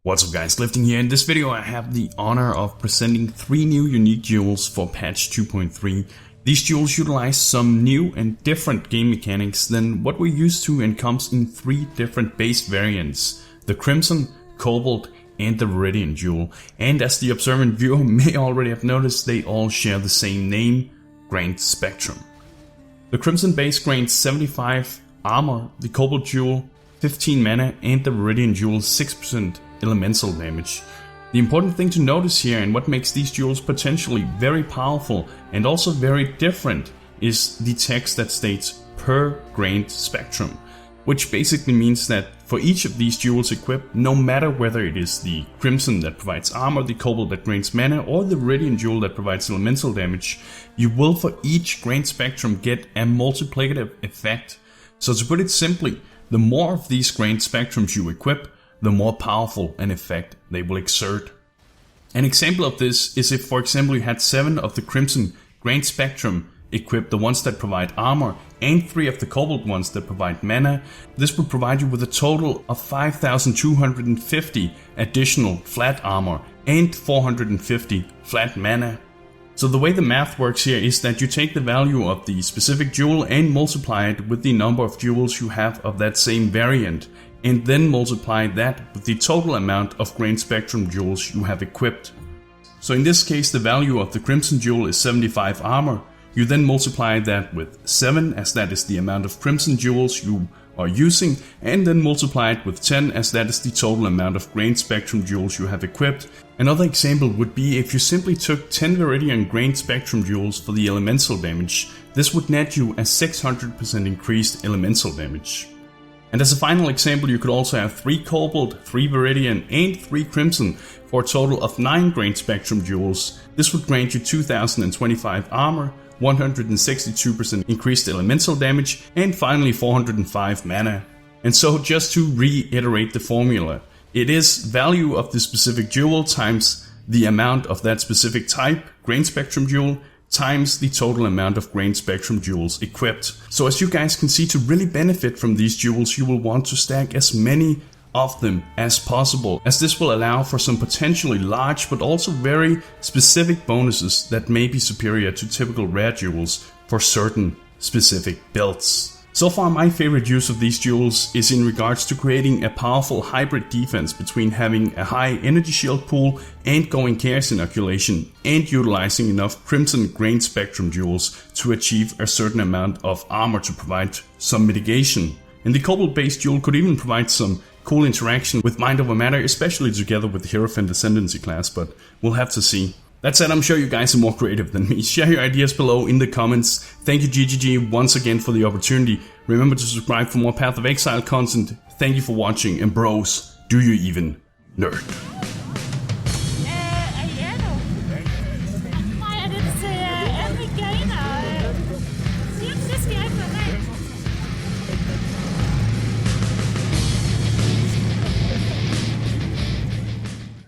What's up guys, Lifting here. In this video I have the honor of presenting 3 new unique jewels for patch 2.3. These jewels utilize some new and different game mechanics than what we're used to and comes in 3 different base variants: the Crimson, Cobalt and the Viridian jewel. And as the observant viewer may already have noticed, they all share the same name, Grand Spectrum. The Crimson base grants 75 armor, the Cobalt jewel 15 mana and the Viridian jewel 6% elemental damage. The important thing to notice here, and what makes these jewels potentially very powerful and also very different, is the text that states per Grand Spectrum, which basically means that for each of these jewels equipped, no matter whether it is the Crimson that provides armor, the Cobalt that grants mana, or the Viridian jewel that provides elemental damage, you will for each Grand Spectrum get a multiplicative effect. So to put it simply, the more of these Grand Spectrums you equip, the more powerful an effect they will exert. An example of this is if, for example, you had 7 of the Crimson Grand Spectrum equipped, the ones that provide armor, and 3 of the Cobalt ones that provide mana. This would provide you with a total of 5,250 additional flat armor and 450 flat mana. So the way the math works here is that you take the value of the specific jewel and multiply it with the number of jewels you have of that same variant, and then multiply that with the total amount of Grand Spectrum jewels you have equipped. So in this case, the value of the Crimson jewel is 75 armor. You then multiply that with 7, as that is the amount of Crimson jewels you are using, and then multiply it with 10, as that is the total amount of Grand Spectrum jewels you have equipped. Another example would be if you simply took 10 Viridian Grand Spectrum jewels for the elemental damage. This would net you a 600% increased elemental damage. And as a final example, you could also have 3 Cobalt, 3 Viridian and 3 Crimson for a total of 9 Grand Spectrum jewels. This would grant you 2,025 armor, 162% increased elemental damage, and finally 405 mana. And so just to reiterate the formula, it is value of the specific jewel times the amount of that specific type, Grand Spectrum jewel, times the total amount of Grand Spectrum jewels equipped. So as you guys can see, to really benefit from these jewels, you will want to stack as many of them as possible, as this will allow for some potentially large but also very specific bonuses that may be superior to typical rare jewels for certain specific builds. So far, my favorite use of these jewels is in regards to creating a powerful hybrid defense between having a high energy shield pool and going chaos inoculation, and utilizing enough Crimson Grand Spectrum jewels to achieve a certain amount of armor to provide some mitigation. And the Cobalt based jewel could even provide some cool interaction with Mind Over Matter, especially together with the Hierophant Ascendancy class, but we'll have to see. That said, I'm sure you guys are more creative than me. Share your ideas below in the comments. Thank you GGG once again for the opportunity. Remember to subscribe for more Path of Exile content. Thank you for watching, and bros, do you even nerd?